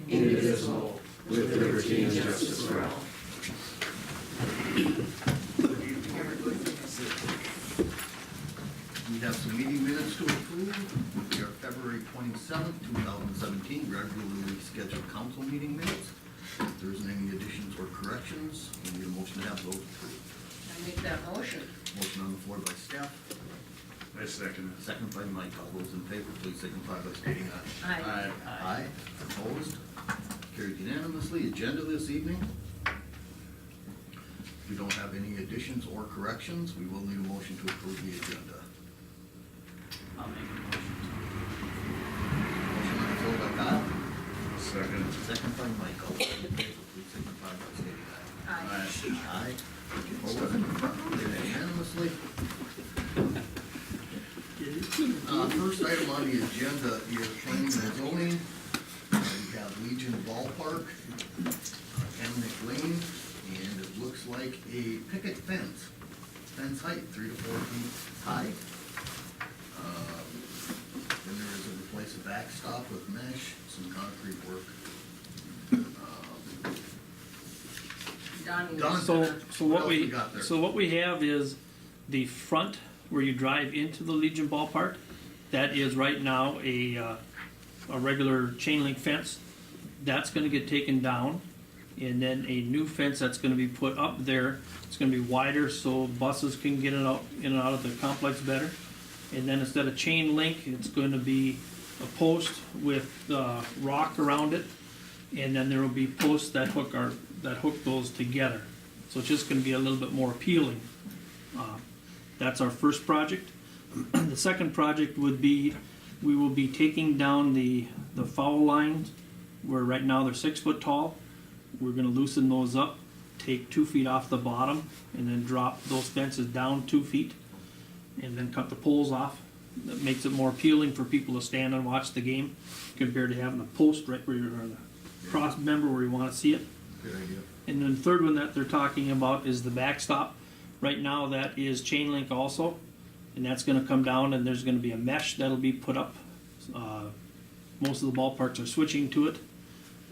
indivisible, with liberty and justice for all. We have some meeting minutes to approve. We are February 27th, 2017, regularly scheduled council meeting minutes. If there isn't any additions or corrections, we need a motion to have those approved. I make that motion. Motion on the floor by Steph, I second it. second by Mike. All those in favor, please signify by stating aye. Aye. Aye. Opposed? Carried unanimously. Agenda this evening. If we don't have any additions or corrections, we will need a motion to approve the agenda. I'll make a motion. Motion on the floor by Kyle, Second. second by Mike. All those in favor, please signify by stating aye. Aye. Aye. Opposed? Carried unanimously. First item on the agenda is planning and zoning. We have Legion Ballpark, Emnick Lane, and it looks like a picket fence. Fence height, 3 to 4 feet high. Then there is a replace a backstop with mesh, some concrete work. Donnie. Don. So What else we got there? what we have is the front where you drive into the Legion Ballpark. That is right now a regular chain link fence. That's going to get taken down, and then a new fence that's going to be put up there. It's going to be wider so buses can get in and out of the complex better. And then instead of chain link, it's going to be a post with rock around it, and then there will be posts that hook those together. So it's just going to be a little bit more appealing. That's our first project. The second project would be, we will be taking down the foul lines where right now they're 6 foot tall. We're going to loosen those up, take 2 feet off the bottom, and then drop those fences down 2 feet, and then cut the poles off. That makes it more appealing for people to stand and watch the game compared to having a post right where you're, or the cross member where you want to see it. Good idea. And then the third one that they're talking about is the backstop. Right now that is chain link also, and that's gonna come down and there's gonna be a mesh that'll be put up. Most of the ballparks are switching to it,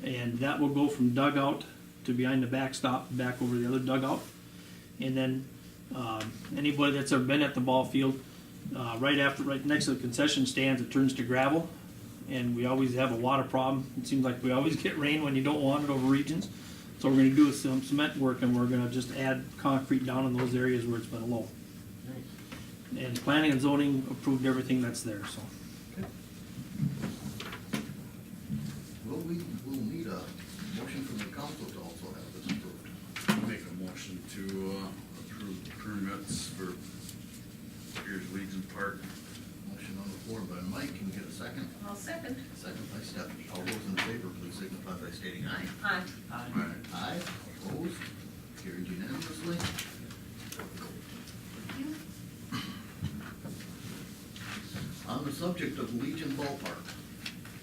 and that will go from dugout to behind the backstop, back over the other dugout. And then anybody that's ever been at the ball field, right next to the concession stands, it turns to gravel, and we always have a water problem. It seems like we always get rain when you don't want it over regions. So we're gonna do some cement work, and we're gonna just add concrete down in those areas where it's been low. Nice. And planning and zoning approved everything that's there, so. Okay. Well, we will need a motion from the council to also have this approved. I'll make a motion to approve permits for Pierz Legion Park. Motion on the floor by Mike, can we get a second? I'll second. Second by Stephanie. All those in favor, please signify by stating aye. Aye. Aye. Aye. Opposed? Carried unanimously. On the subject of Legion Ballpark,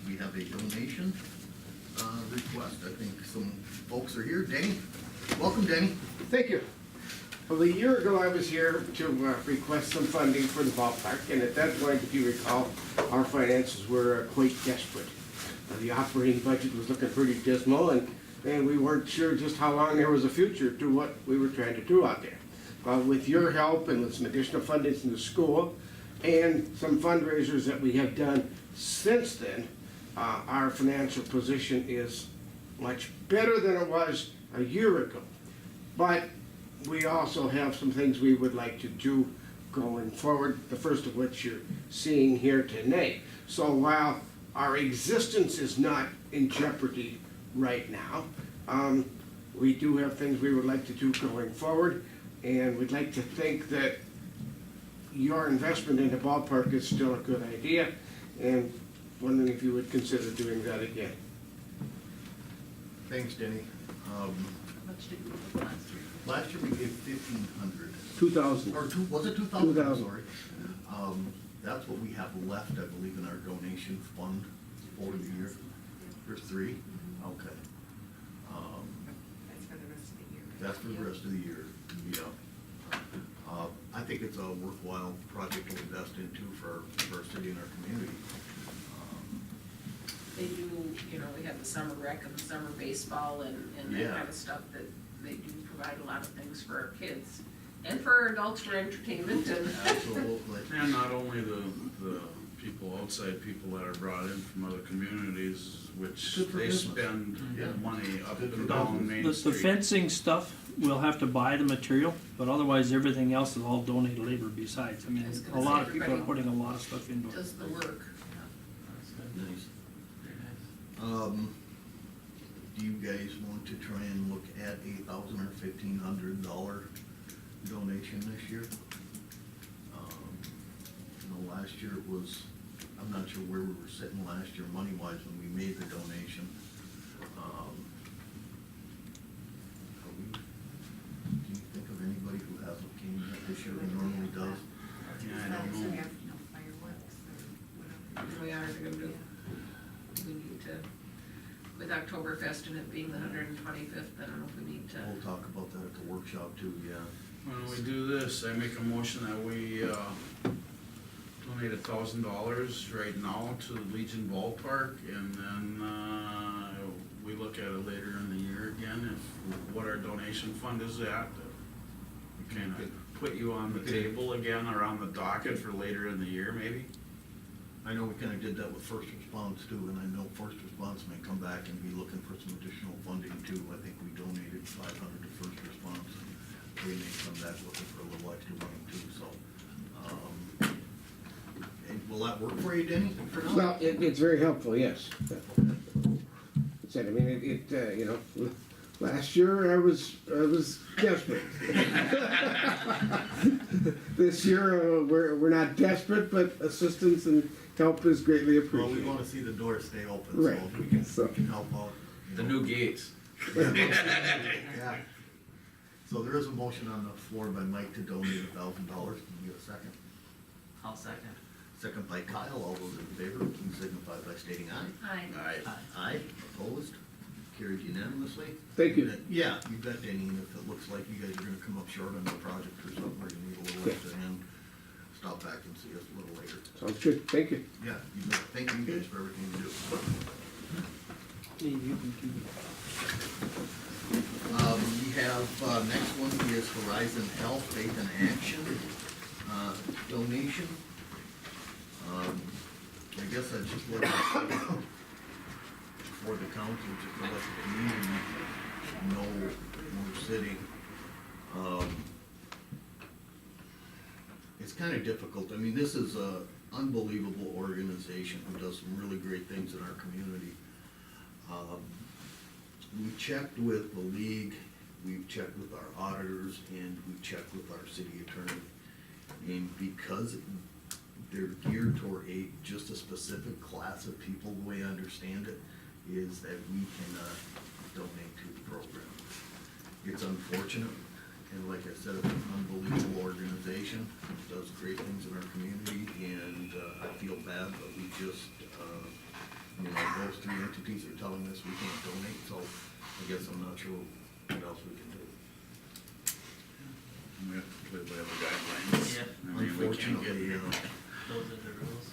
we have a donation request. I think some folks are here. Danny? Welcome, Danny. Thank you. Well, a year ago, I was here to request some funding for the ballpark, and at that point, if you recall, our finances were quite desperate. The operating budget was looking pretty dismal, and we weren't sure just how long there was a future to what we were trying to do out there. With your help and with some additional funding from the school and some fundraisers that we have done since then, our financial position is much better than it was a year ago. But we also have some things we would like to do going forward, the first of which you're seeing here tonight. So while our existence is not in jeopardy right now, we do have things we would like to do going forward, and we'd like to think that your investment in the ballpark is still a good idea, and wondering if you would consider doing that again. Thanks, Danny. How much did we put last year? Last year we gave 1,500. 2,000. Or was it 2,000? 2,000. Sorry. That's what we have left, I believe, in our donation fund for the year. There's 3? Okay. That's for the rest of the year. That's for the rest of the year, yeah. I think it's a worthwhile project to invest into for our city and our community. They do you know, we have the summer rec and the summer baseball and that Yeah. kind of stuff, that they do provide a lot of things for our kids. And for our adults for entertainment and. Absolutely. And not only the people, outside people that are brought in from other communities, which Good for they business. spend Yeah. money up Good for and down business. Main The Street. fencing stuff, we'll have to buy the material, but otherwise everything else is all donated labor besides. I mean, I was a gonna lot say, of people are everybody putting a lot of stuff into it. Does the work. That's good. Nice. Very nice. Do you guys want to try and look at $1,000 or $1,500 donation this year? Last year it was, I'm not sure where we were sitting last year money-wise when we made the donation. Can you think of anybody who hasn't came yet this year and normally does? Yeah, I don't know. We are gonna do, we need to, with Oktoberfest and it being the 125th, I don't know if we need to. We'll talk about that at the workshop too, yeah. When we do this, I make a motion that we, donate $1,000 right now to the Legion Ballpark, and then, we look at it later in the year again, if, what our donation fund is at. We kinda put you on the table again, or on the docket for later in the year, maybe? I know we kinda did that with first response too, and I know first response may come back and be looking for some additional funding too. I think we donated 500 to first response. They may come back looking for a little extra money too, so. And will that work for you, Denny, for now? Well, it's very helpful, yes. Said, I mean, you know, last year I was desperate. This year, we're not desperate, but assistance and help is greatly Well, we appreciated. wanna see the door stay open, so Right. if we can, So- we can help out. you The know. new gates. Yeah. So there is a motion on the floor by Mike to donate $1,000. Can you get a second? I'll second. Second by Kyle. All those in favor, please signify by stating aye. Aye. Aye. Aye. Opposed? Carried unanimously. Thank you. Yeah, you bet, Danny, and if it looks like you guys are gonna come up short on the project or something, or you need a little Yeah. extra hand, stop back and see us a little later. Sounds good, thank you. Yeah, you bet. Thank you guys for everything you do. Dave, you can keep it. We have, next one is Horizon Health Faith and Action, donation. I guess I just let for the council, just to let the community know we're sitting. It's kind of difficult. I mean, this is a unbelievable organization who does some really great things in our community. We checked with the league, we've checked with our auditors, and we've checked with our city attorney. And because they're geared toward just a specific class of people, the way I understand it, is that we cannot donate to the program. It's unfortunate, and like I said, it's an unbelievable organization, it does great things in our community, and I feel bad, but we just, you know, those three entities are telling us we can't donate, so I guess I'm not sure what else we can do. We have to play by the guidelines. Yeah. I mean, we can't get, Unfortunately, you know, Those are the rules.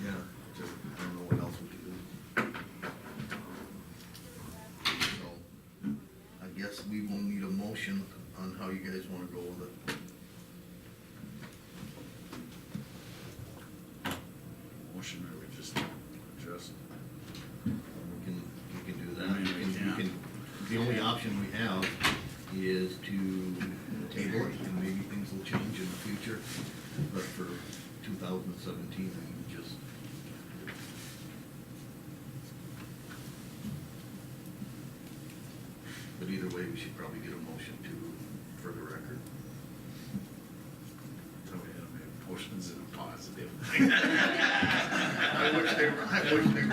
yeah, just, I don't know what else we can do. So, I guess we will need a motion on how you guys wanna go with it. motion, or we just We can do that. I mean, we can. The only option we have is to table it, and maybe things will change in the future, but for 2017, we just. But either way, we should probably get a motion to, for the record. So we have motions in a positive. I wish they were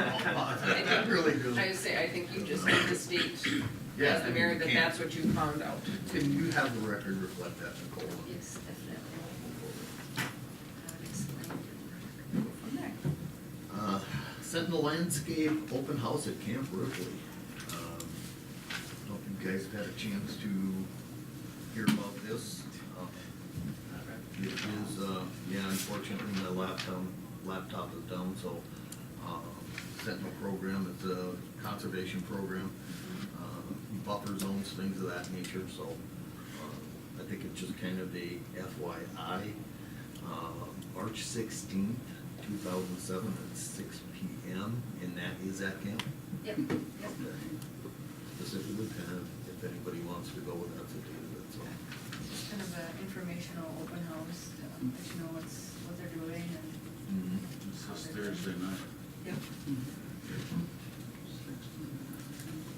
all positive, I really do. I would say, I think you just need to state, Yeah, as I the mean, mayor, you that can't. that's what you found out. Can you have the record reflect that, Nicole? Yes, definitely. I would explain it. Go from there. Sentinel Landscape Open House at Camp Ripley. Don't you guys have had a chance to hear about this? It is, yeah, unfortunately, my laptop is down, so, Sentinel program, it's a conservation program, buffer zones, things of that nature, so, I think it's just kind of a FYI. March 16th, 2007 at 6 p.m., and that is at camp? Yep, Okay. Specifically, kind of, if anybody wants to go, that's a day, that's all. Just kind of an informational open house, to let you know what they're doing and. Mhm. This is Thursday night. Yep.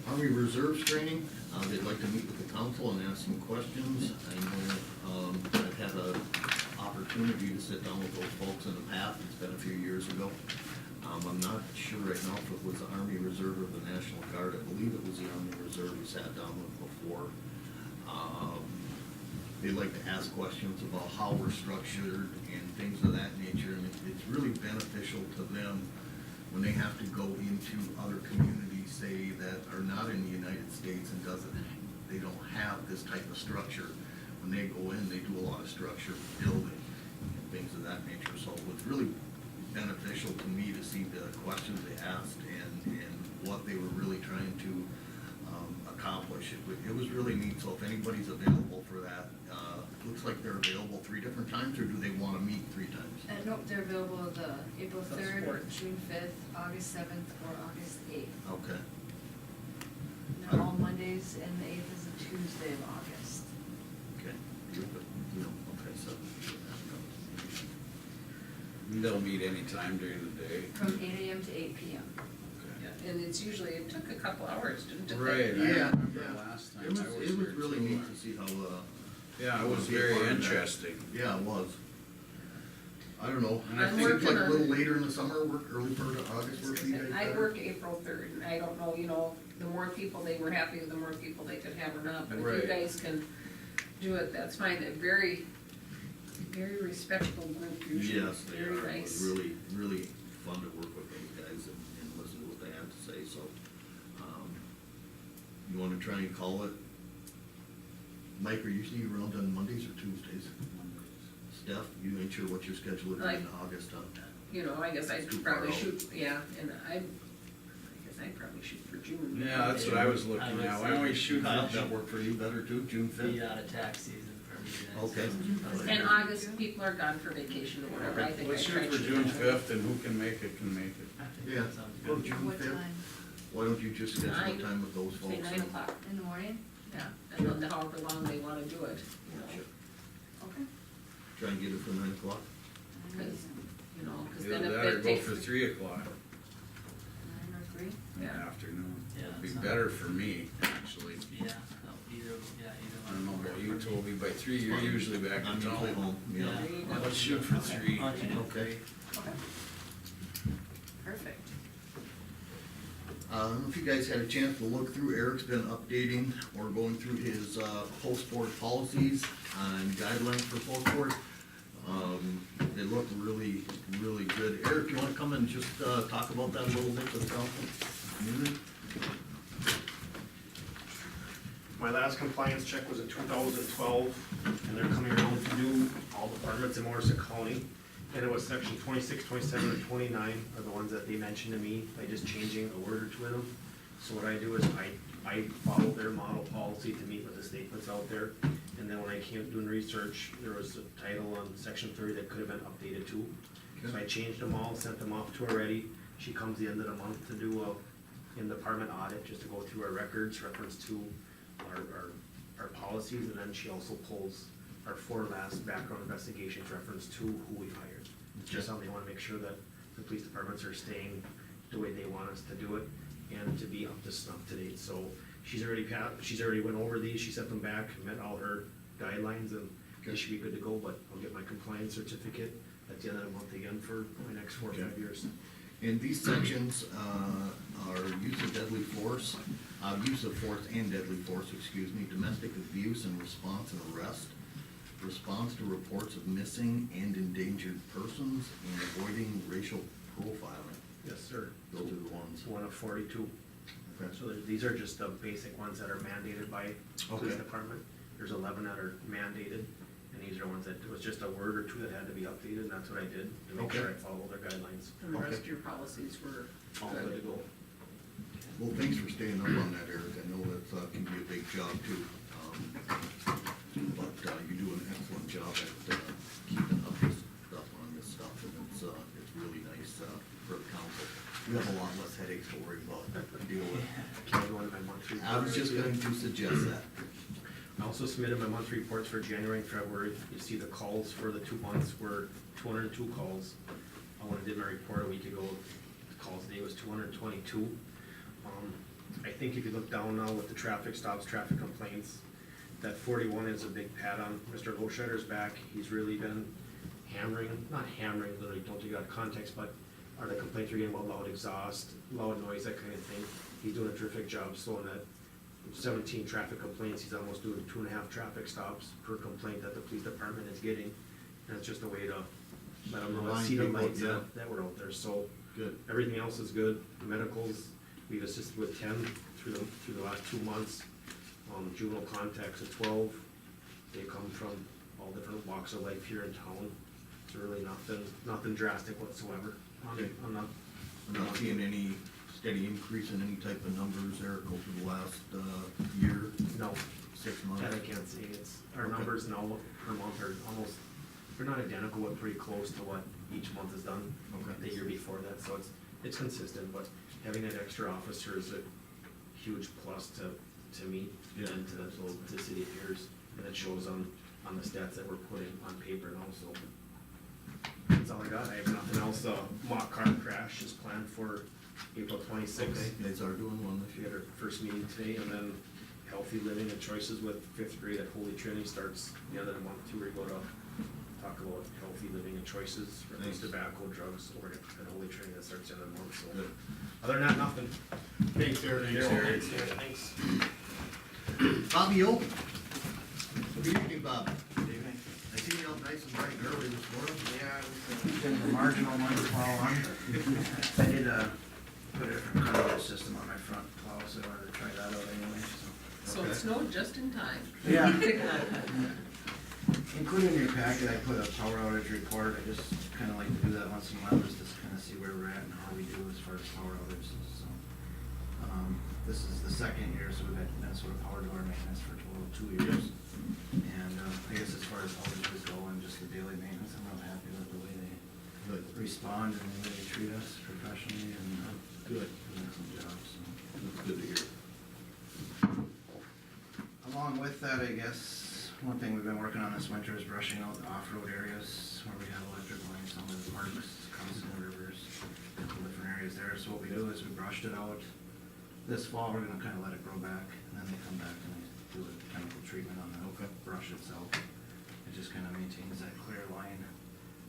Army Reserves training, they'd like to meet with the council and ask some questions. I know, I've had a opportunity to sit down with those folks in the past, it's been a few years ago. I'm not sure right now if it was the Army Reserve or the National Guard, I believe it was the Army Reserve we sat down with before. They like to ask questions about how we're structured and things of that nature, and it's really beneficial to them when they have to go into other communities, say, that are not in the United States and they don't have this type of structure. When they go in, they do a lot of structure building and things of that nature, so it's really beneficial to me to see the questions they asked and what they were really trying to accomplish. It was really neat, so if anybody's available for that, looks like they're available 3 different times, or do they wanna meet 3 times? Nope, they're available the April That's 3rd, fourth. June 5th, August 7th, or August 8th. Okay, And they're all Mondays, and the 8th is a Tuesday of August. okay, okay, so. They'll meet anytime during the day. From 8 AM to 8 PM. Yeah, and it's usually, it took a couple hours, didn't it? Right, I Yeah, remember yeah. last time It was, I was it was here really too. neat to see how, Yeah, it was to be a very part of that. interesting. Yeah, it was. I don't know, And I it think seems like a working little on- later in the summer, work, early part of August, work for you guys I better? worked April 3rd, and I don't know, the more people, they were happy, the more people they could have or not, but if Right. you guys can do it, that's fine. They're very, very respectful group usually. Yes, they Very are. It nice. was really, really fun to work with those guys and listen to what they had to say, so. You wanna try and call it? Mike, are you usually around on Mondays or Tuesdays? Steph, you ain't sure what your schedule is Like- in August, huh? I guess I'd It's too far probably out. shoot, yeah, and I guess I'd probably shoot for June. Yeah, that's what I was looking I would at. Why say don't we shoot Kyle, for that work for you better too, June Be 5th? out of tax season for me then. Okay. so- And August, people are gone for vacation or whatever, I think I Let's shoot tried for to. June 5th, and who can make it, can make it. I think Yeah. that sounds Well, good. June What 5th? time? Why don't you just schedule a 9. time with those folks? Say 9 and- o'clock, In the morning? yeah, and then however long they wanna do it, Sure. Okay. Try and get it for 9 o'clock? Cause cause Either then if that or it go takes. for 3 o'clock 9 or 3? in the Yeah. afternoon. Yeah, It'd be sounds- better for me, actually. Yeah, no, either I don't know one. about you, Toby, by 3 you're usually back I'm in usually town. home, yeah. Yeah. There you go. Let's shoot for 3. Okay. Okay. Perfect. I don't know if you guys had a chance to look through, Eric's been updating or going through his post-board policies and guidelines for post-board. They look really, really good. Eric, you wanna come and just talk about that a little bit to the council? My last compliance check was in 2012, and they're coming around to do all departments in Morrison County. And it was section 26, 27, and 29 are the ones that they mentioned to me by just changing a word or two in them. So what I do is I follow their model policy to meet with the statements out there. And then when I came doing research, there was a title on section 30 that could have been updated too. So I changed them all, sent them off to her already. She comes the end of the month to do a in-department audit, just to go through our records, reference to our policies, and then she also pulls our 4 last background investigations reference to who we've hired. It's just something I wanna make sure that the police departments are staying the way they want us to do it, and to be up to snuff to date. So she's already went over these, she sent them back, met all her guidelines, and they should be good to go, but I'll get my compliance certificate at the end of the month again for my next 4 or 5 years. And these sections are use of deadly force, use of force and deadly force, excuse me, domestic abuse and response and arrest, response to reports of missing and endangered persons, and avoiding racial profiling. Yes, sir. Those are the ones. It's one of 42. Okay. So these are just the basic ones that are mandated by police Okay. department. There's 11 that are mandated, And these are ones that, it was just a word or two that had to be updated, and that's what I did, to make Okay. sure I follow their guidelines. And the rest of your policies were All good to go. Well, thanks for staying up on that, Eric. I know that can be a big job too. But you do an excellent job at keeping up with stuff on this stuff, and it's really nice for the council. We have a lot less headaches to worry about, to deal with. Can I go into my monthly report? I was just going to suggest that. I also submitted my monthly reports for January and February. You see the calls for the 2 months were 202 calls. When I did my report a week ago, the calls today was 222. I think if you look down now with the traffic stops, traffic complaints, that 41 is a big pat on Mr. Lowshedder's back. He's really been not hammering, literally, don't take it out of context, but are the complaints we're getting about loud exhaust, loud noise, that kind of thing. He's doing a terrific job, so in that 17 traffic complaints, he's almost doing 2.5 traffic stops per complaint that the police department is getting. And it's just a way to let them know, Remind see the people, lights yeah. that we're out there, so. Good. Everything else is good, medicals, we've assisted with 10 through the last 2 months. Juvenile contacts of 12, they come from all different walks of life here in town. It's really nothing drastic whatsoever. Okay. I'm not. I'm not seeing any steady increase in any type of numbers, Eric, over the last year, No, 6 months. that I can't say, our Okay. numbers now per month are almost, they're not identical, but pretty close to what each month is done. Okay. The year before that, so it's consistent, but having that extra officer is a huge plus to me Yeah, and to the city of Pierz, and it shows on the stats that we're putting on paper now, so. That's all I got, I have nothing else. Mock car crash is planned for April 26th. Okay, you guys are doing one this We had year. our first meeting today, and then healthy living and choices with 5th grade at Holy Trinity starts the end of the month too. We go to talk about healthy living and choices, reduce Nice. tobacco, drugs, over at Holy Trinity, that starts the end of the month, so. Good. Other than that, nothing. Thanks, Eric. Thanks, Eric. Thanks. Bobby O. Good evening, Bob. Good evening. I see you out nice and bright and early this morning. Yeah, been the marginal one to plow on. I did, put a different cargo system on my front plow, so I wanted to try that out anyway, so. So it Okay. snowed just in time. Yeah. Including in your packet, I put a power outage report. I just kinda like to do that once in a while, just to kinda see where we're at and how we do as far as power outages, so. This is the second year, so we've had Minnesota Power do our maintenance for a total of 2 years. And, I guess as far as outages go and just the daily maintenance, I'm real happy with the way they Good. respond and the way they treat us professionally and, Good. do an excellent job, so. That's good to hear. Along with that, I guess, one thing we've been working on this winter is brushing out the off-road areas where we have electric lines, some of the parks, Constant Rivers, a couple different areas there. So what we do is we brushed it out. This fall, we're gonna kinda let it grow back, and then they come back and they do a chemical treatment on the brush itself. It just kinda maintains that clear line.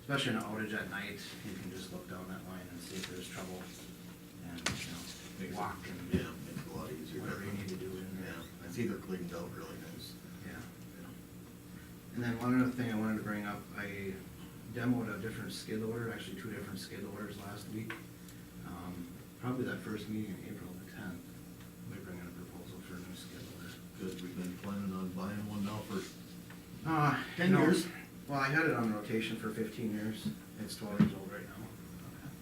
Especially in an outage at night, you can just look down that line and see if there's trouble. And, walk and Yeah, makes it a lot easier. whatever you need to do in there. Yeah, I see they're cleaned out really nice. Yeah. And then one other thing I wanted to bring up, I demoed a different skid loader, actually 2 different skid loaders last week. Probably that first meeting in April the 10th, we bring in a proposal for a new skid loader. Good, we've been planning on buying one now for 10 No, years. Well, I had it on rotation for 15 years, it's 12 years old right now.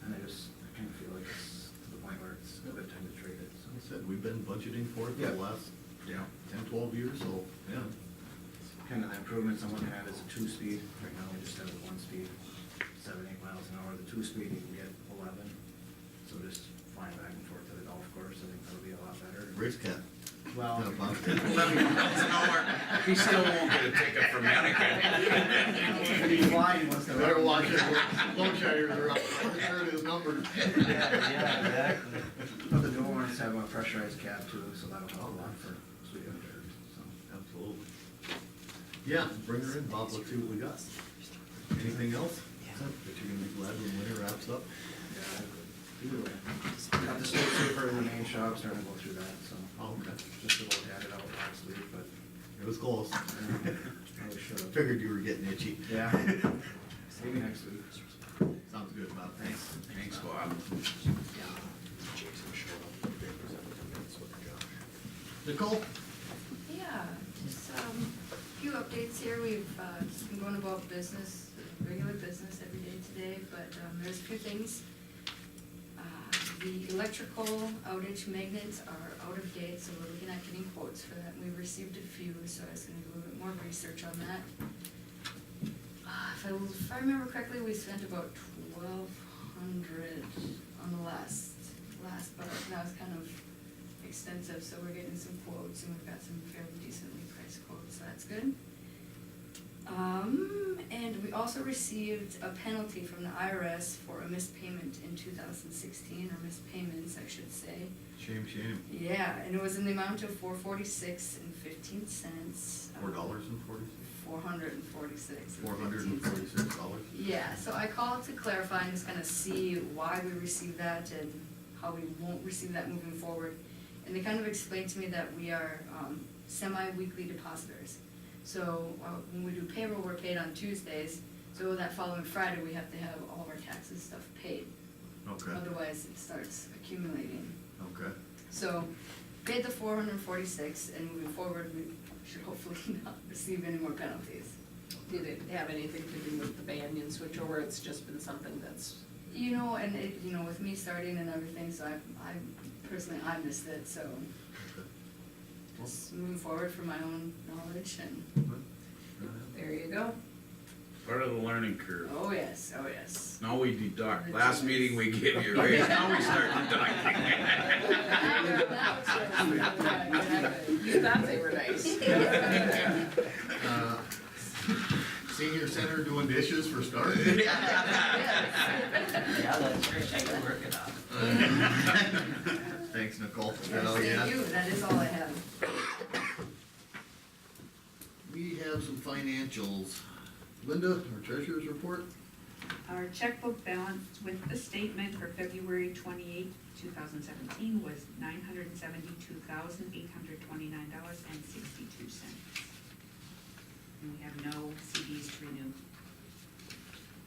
And I kinda feel like it's to the point where it's a good time to trade it, so. Like I said, we've been budgeting for it for the Yeah. last Yeah. 10, 12 years, so, yeah. Kind of the improvements I'm looking at is a 2-speed, right now we just have a 1-speed, 7, 8 miles an hour. The 2-speed you can get 11, so just flying back and forth to the golf course, I think that'll be a lot better. Race cat. Well, Yeah, Bob. He still won't get a ticket from Anakin. if he's flying, what's the? Better watch it, Low-Shires are up, I'm sure his numbers. Yeah, exactly. But the dual ones have a pressurized cab too, so that'll help a lot for sweeping dirt, so. Absolutely. Yeah, bring her in, Bob, let's see what we got. Anything else? That you're gonna be glad when winter wraps up? Either way. Got the state super in the main shop, starting to go through that, so. Oh, okay. Just about had it out last week, but, It was close. probably should've. Figured you were getting itchy. Yeah. Maybe next week. Sounds good, Bob, thanks. Thanks, Bob. Nicole? Yeah, just, few updates updates here. We've just been going about business, regular business every day today, but there's a few things. The electrical outage magnets are out of date, so we're looking at getting quotes for that. We received a few, so I was gonna do a little bit more research on that. If I remember correctly, we spent about 1,200 on the last, but that was kind of extensive, so we're getting some quotes, and we've got some fairly decently priced quotes, so that's good. And we also received a penalty from the IRS for a missed payment in 2016, or missed payments, I should say. Shame, shame. Yeah, and it was in the amount of $446.15. $4.40? $446. $446. Yeah, so I called to clarify and just kind of see why we received that and how we won't receive that moving forward. And they kind of explained to me that we are semi-weekly depositors. So when we do payroll, we're paid on Tuesdays, so that following Friday, we have to have all of our taxes stuff paid. Okay, Otherwise, it starts accumulating. okay. So, paid the 446, and moving forward, we should hopefully not receive any more penalties. Did it have anything to do with the Banyan switch, or it's just been something that's? You know, and it, you know, with me starting and everything, so I personally, I missed it, so just moving forward for my own knowledge and, There you go. Part of the learning curve. oh yes, oh yes. Now we deduct. Last meeting we gave you a raise, now we start deducting. You thought they were nice. Senior center doing dishes for start? Yeah, that's great, I can work it out. Thanks, Nicole. Yes, Oh, yeah. thank you, that is all I have. We have some financials. Linda, our treasurer's report? Our checkbook balance with the statement for February 28, 2017 was $972,829.62. And we have no CDs to renew.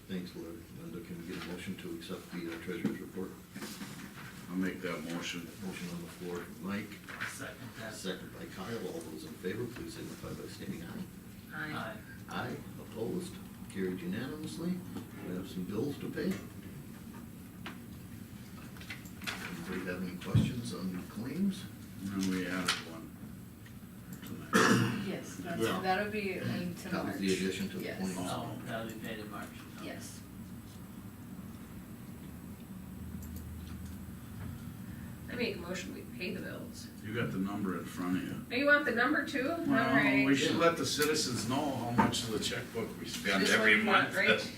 Thanks, Linda. Can we get a motion to accept the treasurer's report? I'll make that motion. Motion on the floor from Mike, Second that. second by Kyle. All those in favor, please signify by stating aye. Aye. Aye, opposed, carried unanimously. We have some bills to pay. Anybody have any questions on the claims? And we added one tonight. Yes, Yeah. that'll be into That March. was the addition to the Yes. 20. Oh, that'll be paid in March. Yes. I make a motion, we pay the bills. You got the number in front of you. Oh, you want the number too? All Well, right. we should let the citizens know how much of the checkbook we spend This every one you want, month. right?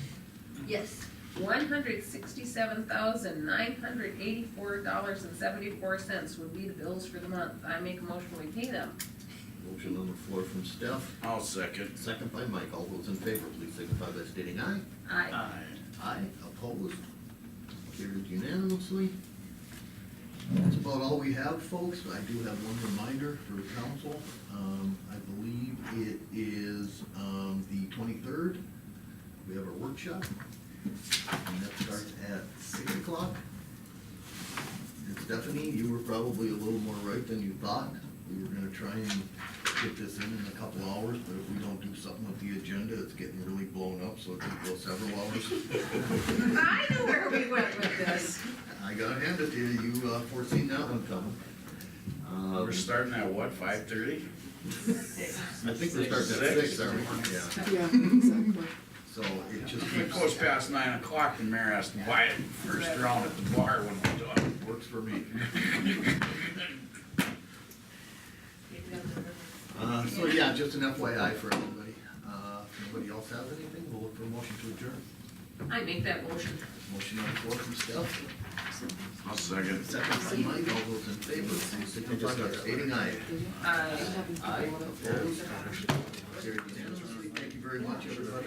Yes. $167,984.74 would be the bills for the month. I make a motion, we pay them. Motion on the floor from Steph, I'll second. second by Mike. All those in favor, please signify by stating aye. Aye. Aye. Aye, opposed, carried unanimously. That's about all we have, folks. I do have one reminder for the council. I believe it is, the 23rd. We have our workshop, and that starts at 6 o'clock. And Stephanie, you were probably a little more right than you thought. We were gonna try and get this in a couple hours, but if we don't do something with the agenda, it's getting really blown up, so it could go several hours. I know where we went with this. I gotta hand it to you, you foreseen that one coming. We're starting at what, 5:30? I think we're starting at 6, aren't we? Yeah, Yeah, exactly. so it just If it keeps, goes past 9 o'clock, the mayor has to buy it first round at the bar when we're done. works for me. So yeah, just an FYI for everybody. If anybody else has anything, we'll look for a motion to adjourn. I make that motion. Motion on the floor from Steph, I'll second. second by Mike. All those in favor, please signify by stating aye. Aye. Aye, opposed, carried unanimously. Thank you very much, everybody.